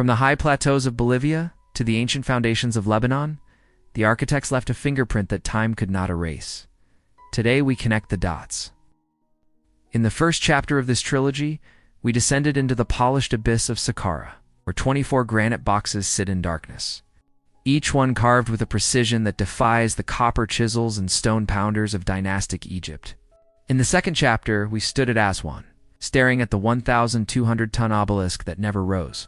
From the high plateaus of Bolivia to the ancient foundations of Lebanon, the architects left a fingerprint that time could not erase. Today we connect the dots. In the first chapter of this trilogy, we descended into the polished abyss of Saqqara, where 24 granite boxes sit in darkness, each one carved with a precision that defies the copper chisels and stone pounders of dynastic Egypt. In the second chapter, we stood at Aswan, staring at the 1,200-ton obelisk that never rose,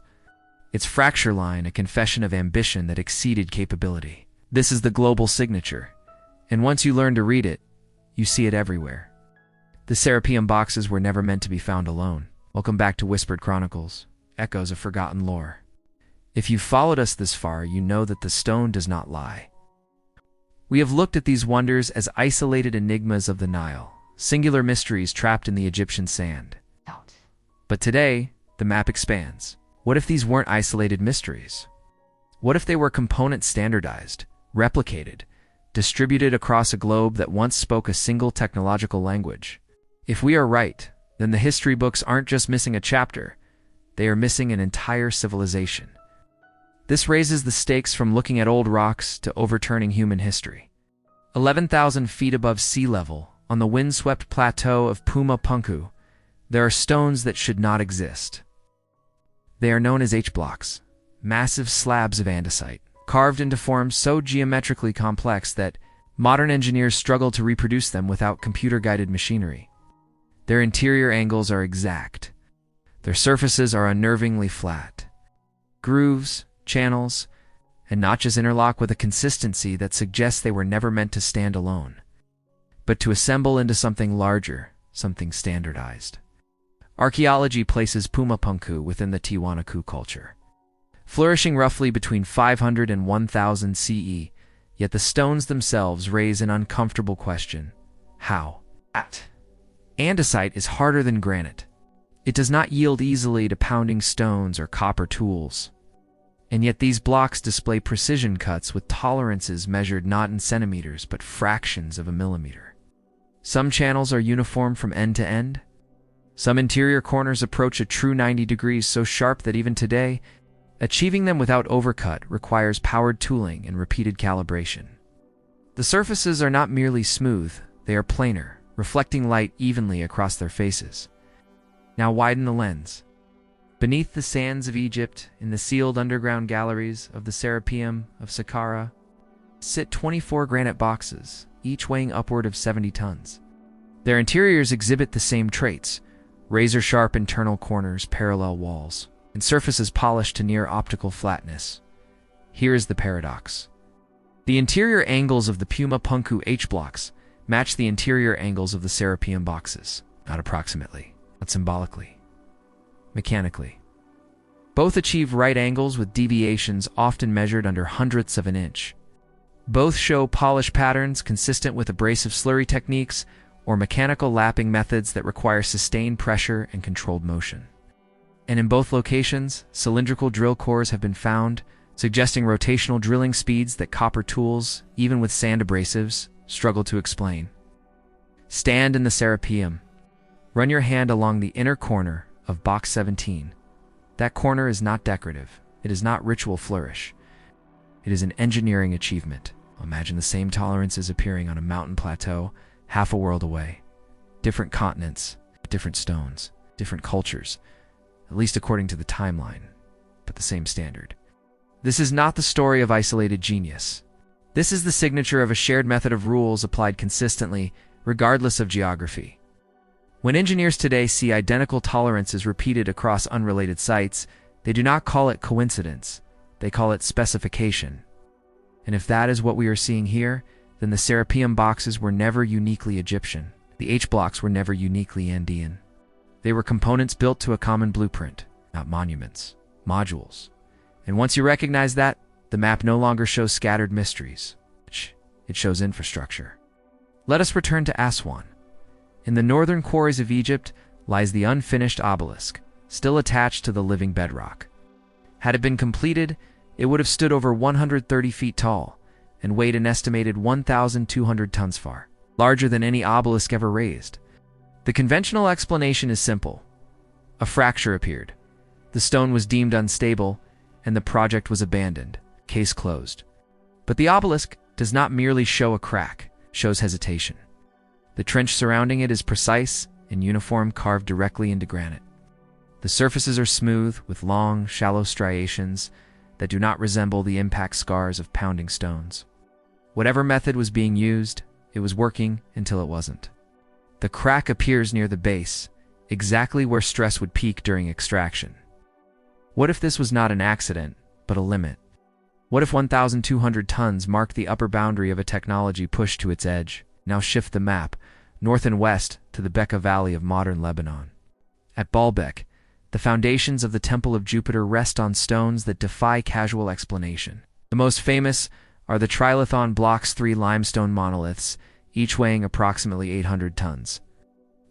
its fracture line a confession of ambition that exceeded capability. This is the global signature, and once you learn to read it, you see it everywhere. The Serapeum boxes were never meant to be found alone. Welcome back to Whispered Chronicles, echoes of forgotten lore. If you've followed us this far, you know that the stone does not lie. We have looked at these wonders as isolated enigmas of the Nile, singular mysteries trapped in the Egyptian sand. But today, the map expands. What if these weren't isolated mysteries? What if they were component standardized, replicated, distributed across a globe that once spoke a single technological language? If we are right, then the history books aren't just missing a chapter, they are missing an entire civilization. This raises the stakes from looking at old rocks to overturning human history. 11,000 feet above sea level, on the windswept plateau of Puma Punku, there are stones that should not exist. They are known as H-blocks, massive slabs of andesite, carved into forms so geometrically complex that modern engineers struggle to reproduce them without computer-guided machinery. Their interior angles are exact. Their surfaces are unnervingly flat. Grooves, channels, and notches interlock with a consistency that suggests they were never meant to stand alone, but to assemble into something larger, something standardized. Archaeology places Puma Punku within the Tiwanaku culture, flourishing roughly between 500 and 1000 CE, yet the stones themselves raise an uncomfortable question. How? Andesite is harder than granite. It does not yield easily to pounding stones or copper tools. And yet these blocks display precision cuts with tolerances measured not in centimeters but fractions of a millimeter. Some channels are uniform from end to end. Some interior corners approach a true 90 degrees so sharp that even today, achieving them without overcut requires powered tooling and repeated calibration. The surfaces are not merely smooth, they are planar, reflecting light evenly across their faces. Now widen the lens. Beneath the sands of Egypt, in the sealed underground galleries of the Serapeum of Saqqara, sit 24 granite boxes, each weighing upward of 70 tons. Their interiors exhibit the same traits: razor-sharp internal corners, parallel walls, and surfaces polished to near optical flatness. Here is the paradox. The interior angles of the Puma Punku H-blocks match the interior angles of the Serapeum boxes, not approximately, not symbolically, mechanically. Both achieve right angles with deviations often measured under hundredths of an inch. Both show polish patterns consistent with abrasive slurry techniques or mechanical lapping methods that require sustained pressure and controlled motion. And in both locations, cylindrical drill cores have been found, suggesting rotational drilling speeds that copper tools, even with sand abrasives, struggle to explain. Stand in the Serapeum. Run your hand along the inner corner of box 17. That corner is not decorative. It is not ritual flourish. It is an engineering achievement. Imagine the same tolerances appearing on a mountain plateau half a world away. Different continents, different stones, different cultures, at least according to the timeline, but the same standard. This is not the story of isolated genius. This is the signature of a shared method of rules applied consistently, regardless of geography. When engineers today see identical tolerances repeated across unrelated sites, they do not call it coincidence, they call it specification. And if that is what we are seeing here, then the Serapeum boxes were never uniquely Egyptian. The H-blocks were never uniquely Andean. They were components built to a common blueprint, not monuments, modules. And once you recognize that, the map no longer shows scattered mysteries. It shows infrastructure. Let us return to Aswan. In the northern quarries of Egypt lies the unfinished obelisk, still attached to the living bedrock. Had it been completed, it would have stood over 130 feet tall and weighed an estimated 1,200 tons far, larger than any obelisk ever raised. The conventional explanation is simple. A fracture appeared. The stone was deemed unstable, and the project was abandoned. Case closed. But the obelisk does not merely show a crack, it shows hesitation. The trench surrounding it is precise and uniform, carved directly into granite. The surfaces are smooth, with long, shallow striations that do not resemble the impact scars of pounding stones. Whatever method was being used, it was working until it wasn't. The crack appears near the base, exactly where stress would peak during extraction. What if this was not an accident, but a limit? What if 1,200 tons marked the upper boundary of a technology pushed to its edge? Now shift the map, north and west, to the Bekaa Valley of modern Lebanon. At Baalbek, the foundations of the Temple of Jupiter rest on stones that defy casual explanation. The most famous are the Trilithon Blocks 3 limestone monoliths, each weighing approximately 800 tons.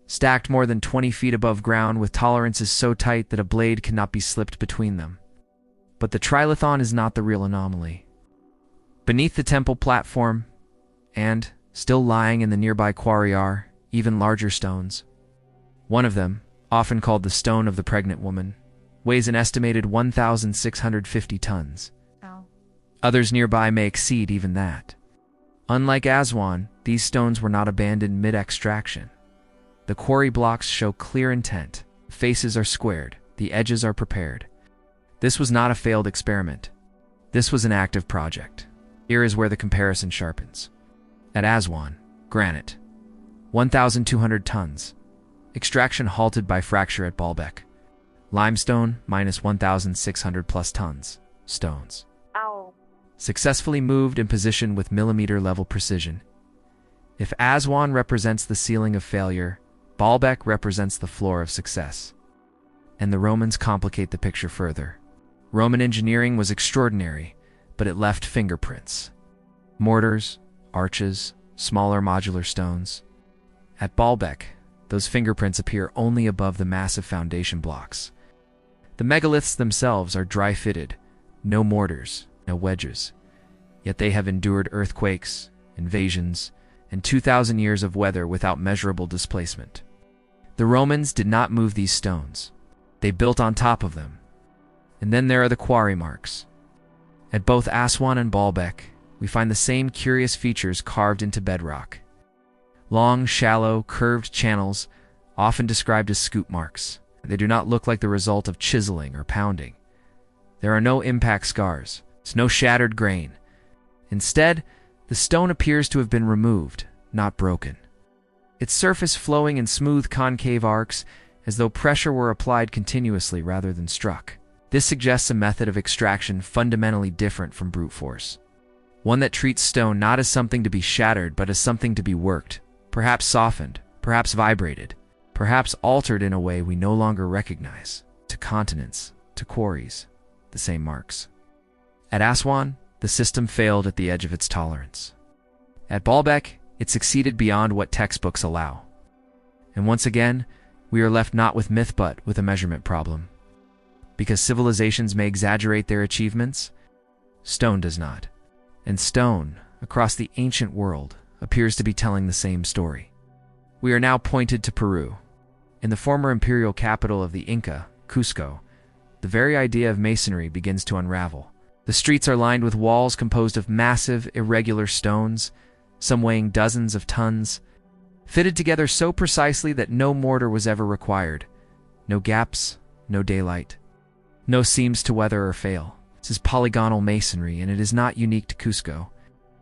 Stacked more than 20 feet above ground with tolerances so tight that a blade cannot be slipped between them. But the Trilithon is not the real anomaly. Beneath the temple platform, and still lying in the nearby quarry, are even larger stones. One of them, often called the Stone of the Pregnant Woman, weighs an estimated 1,650 tons. Ow. Others nearby may exceed even that. Unlike Aswan, these stones were not abandoned mid-extraction. The quarry blocks show clear intent. The faces are squared, the edges are prepared. This was not a failed experiment. This was an active project. Here is where the comparison sharpens. At Aswan, granite, 1,200 tons. Extraction halted by fracture at Baalbek. Limestone, minus 1,600 plus tons. Stones. Ow. Successfully moved and positioned with millimeter-level precision. If Aswan represents the ceiling of failure, Baalbek represents the floor of success. And the Romans complicate the picture further. Roman engineering was extraordinary, but it left fingerprints. Mortars, arches, smaller modular stones. At Baalbek, those fingerprints appear only above the massive foundation blocks. The megaliths themselves are dry-fitted, no mortars, no wedges. Yet they have endured earthquakes, invasions, and 2,000 years of weather without measurable displacement. The Romans did not move these stones. They built on top of them. And then there are the quarry marks. At both Aswan and Baalbek, we find the same curious features carved into bedrock. Long, shallow, curved channels, often described as scoop marks. They do not look like the result of chiseling or pounding. There are no impact scars. There's no shattered grain. Instead, the stone appears to have been removed, not broken. Its surface flowing in smooth concave arcs, as though pressure were applied continuously rather than struck. This suggests a method of extraction fundamentally different from brute force. One that treats stone not as something to be shattered, but as something to be worked, perhaps softened, perhaps vibrated, perhaps altered in a way we no longer recognize. To continents, to quarries, the same marks. At Aswan, the system failed at the edge of its tolerance. At Baalbek, it succeeded beyond what textbooks allow. And once again, we are left not with myth but with a measurement problem. Because civilizations may exaggerate their achievements, stone does not. And stone, across the ancient world, appears to be telling the same story. We are now pointed to Peru. In the former imperial capital of the Inca, Cusco, the very idea of masonry begins to unravel. The streets are lined with walls composed of massive, irregular stones, some weighing dozens of tons, fitted together so precisely that no mortar was ever required. No gaps, no daylight, no seams to weather or fail. This is polygonal masonry, and it is not unique to Cusco.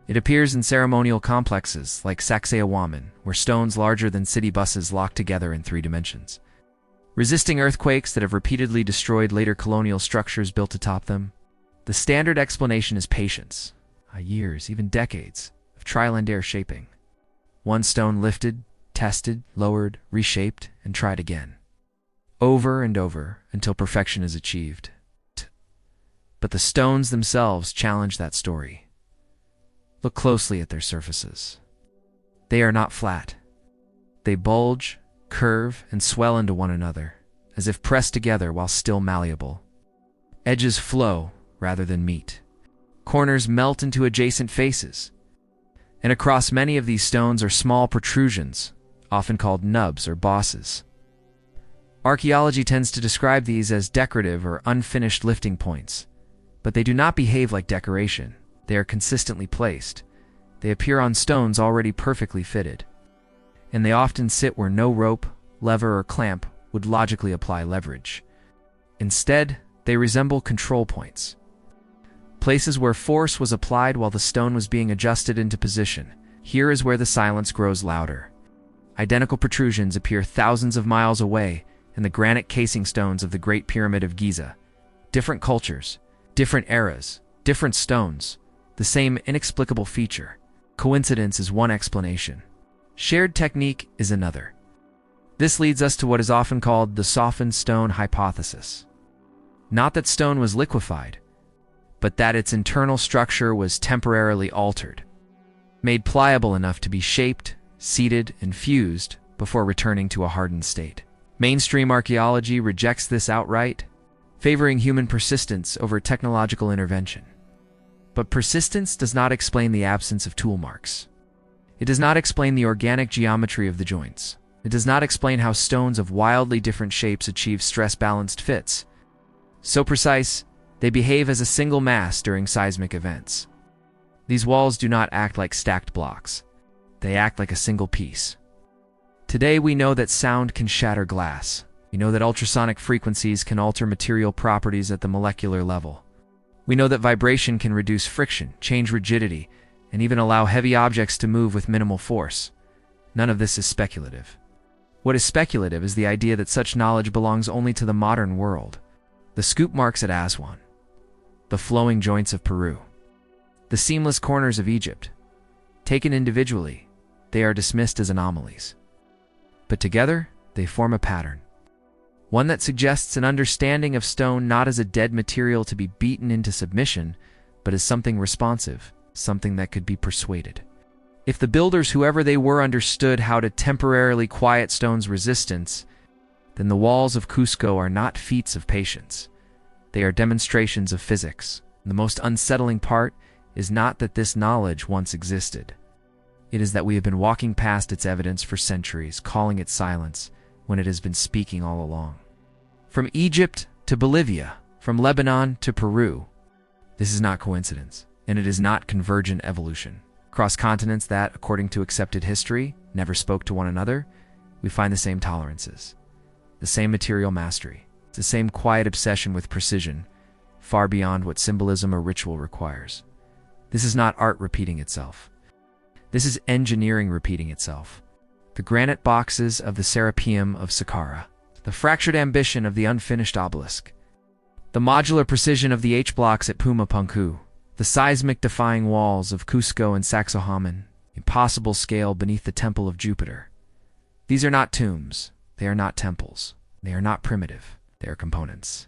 It appears in ceremonial complexes like Sacsayhuaman, where stones larger than city buses lock together in 3 dimensions. Resisting earthquakes that have repeatedly destroyed later colonial structures built atop them, the standard explanation is patience, years, even decades, of trial and error shaping. One stone lifted, tested, lowered, reshaped, and tried again. Over and over until perfection is achieved. But the stones themselves challenge that story. Look closely at their surfaces. They are not flat. They bulge, curve, and swell into one another, as if pressed together while still malleable. Edges flow rather than meet. Corners melt into adjacent faces. And across many of these stones are small protrusions, often called nubs or bosses. Archaeology tends to describe these as decorative or unfinished lifting points. But they do not behave like decoration. They are consistently placed. They appear on stones already perfectly fitted. And they often sit where no rope, lever, or clamp would logically apply leverage. Instead, they resemble control points. Places where force was applied while the stone was being adjusted into position. Here is where the silence grows louder. Identical protrusions appear thousands of miles away in the granite casing stones of the Great Pyramid of Giza. Different cultures, different eras, different stones, the same inexplicable feature. Coincidence is one explanation. Shared technique is another. This leads us to what is often called the softened stone hypothesis. Not that stone was liquefied, but that its internal structure was temporarily altered, made pliable enough to be shaped, seated, and fused before returning to a hardened state. Mainstream archaeology rejects this outright, favoring human persistence over technological intervention. But persistence does not explain the absence of tool marks. It does not explain the organic geometry of the joints. It does not explain how stones of wildly different shapes achieve stress-balanced fits. So precise, they behave as a single mass during seismic events. These walls do not act like stacked blocks. They act like a single piece. Today we know that sound can shatter glass. We know that ultrasonic frequencies can alter material properties at the molecular level. We know that vibration can reduce friction, change rigidity, and even allow heavy objects to move with minimal force. None of this is speculative. What is speculative is the idea that such knowledge belongs only to the modern world. The scoop marks at Aswan, the flowing joints of Peru, the seamless corners of Egypt. Taken individually, they are dismissed as anomalies. But together, they form a pattern. One that suggests an understanding of stone not as a dead material to be beaten into submission, but as something responsive, something that could be persuaded. If the builders, whoever they were, understood how to temporarily quiet stone's resistance, then the walls of Cusco are not feats of patience. They are demonstrations of physics. And the most unsettling part is not that this knowledge once existed. It is that we have been walking past its evidence for centuries, calling it silence, when it has been speaking all along. From Egypt to Bolivia, from Lebanon to Peru, this is not coincidence, and it is not convergent evolution. Across continents that, according to accepted history, never spoke to one another, we find the same tolerances, the same material mastery, the same quiet obsession with precision, far beyond what symbolism or ritual requires. This is not art repeating itself. This is engineering repeating itself. The granite boxes of the Serapeum of Saqqara, the fractured ambition of the Unfinished Obelisk, the modular precision of the H-blocks at Puma Punku, the seismic-defying walls of Cusco and Sacsayhuaman, impossible scale beneath the Temple of Jupiter. These are not tombs. They are not temples. They are not primitive. They are components.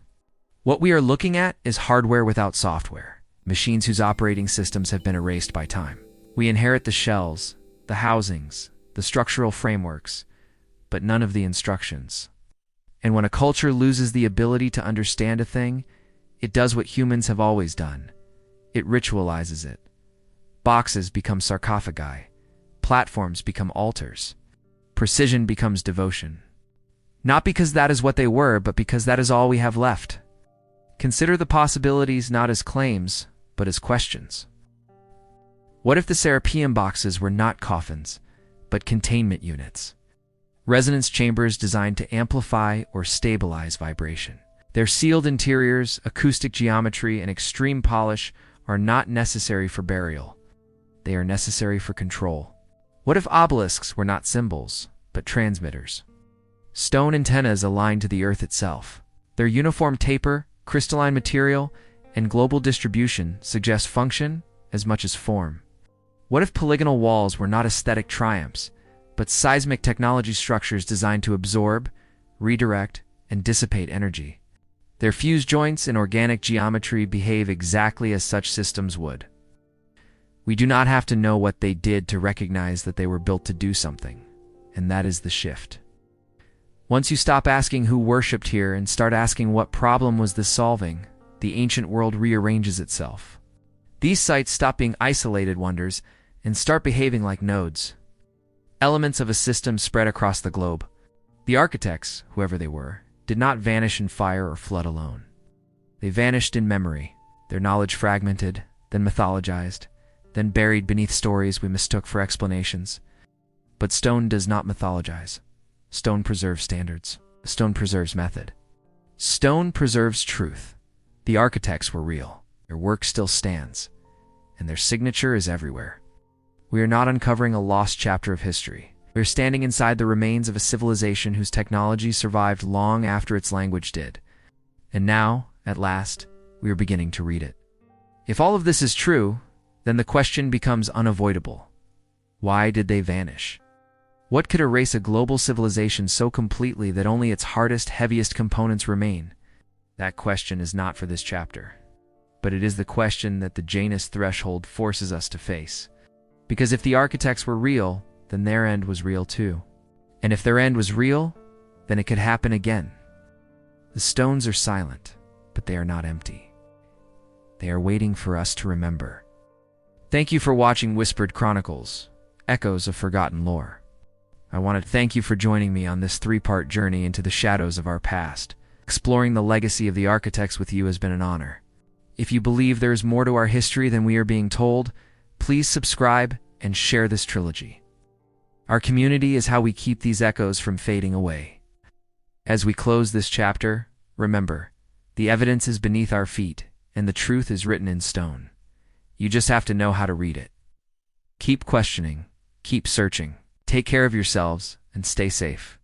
What we are looking at is hardware without software, machines whose operating systems have been erased by time. We inherit the shells, the housings, the structural frameworks, but none of the instructions. And when a culture loses the ability to understand a thing, it does what humans have always done. It ritualizes it. Boxes become sarcophagi. Platforms become altars. Precision becomes devotion. Not because that is what they were, but because that is all we have left. Consider the possibilities not as claims, but as questions. What if the Serapeum boxes were not coffins, but containment units? Resonance chambers designed to amplify or stabilize vibration. Their sealed interiors, acoustic geometry, and extreme polish are not necessary for burial. They are necessary for control. What if obelisks were not symbols, but transmitters? Stone antennas aligned to the earth itself. Their uniform taper, crystalline material, and global distribution suggest function as much as form. What if polygonal walls were not aesthetic triumphs, but seismic technology structures designed to absorb, redirect, and dissipate energy? Their fused joints and organic geometry behave exactly as such systems would. We do not have to know what they did to recognize that they were built to do something, and that is the shift. Once you stop asking who worshipped here and start asking what problem was this solving, the ancient world rearranges itself. These sites stop being isolated wonders and start behaving like nodes. Elements of a system spread across the globe. The architects, whoever they were, did not vanish in fire or flood alone. They vanished in memory. their knowledge fragmented, then mythologized, then buried beneath stories we mistook for explanations. But stone does not mythologize. Stone preserves standards. Stone preserves method. Stone preserves truth. The architects were real. Their work still stands, and their signature is everywhere. We are not uncovering a lost chapter of history. We are standing inside the remains of a civilization whose technology survived long after its language did. And now, at last, we are beginning to read it. If all of this is true, then the question becomes unavoidable. Why did they vanish? What could erase a global civilization so completely that only its hardest, heaviest components remain? That question is not for this chapter. But it is the question that the Janus threshold forces us to face. Because if the architects were real, then their end was real too. And if their end was real, then it could happen again. The stones are silent, but they are not empty. They are waiting for us to remember. Thank you for watching Whispered Chronicles, Echoes of Forgotten Lore. I want to thank you for joining me on this 3-part journey into the shadows of our past. Exploring the legacy of the architects with you has been an honor. If you believe there is more to our history than we are being told, please subscribe and share this trilogy. Our community is how we keep these echoes from fading away. As we close this chapter, remember, the evidence is beneath our feet, and the truth is written in stone. You just have to know how to read it. Keep questioning, keep searching, take care of yourselves, and stay safe.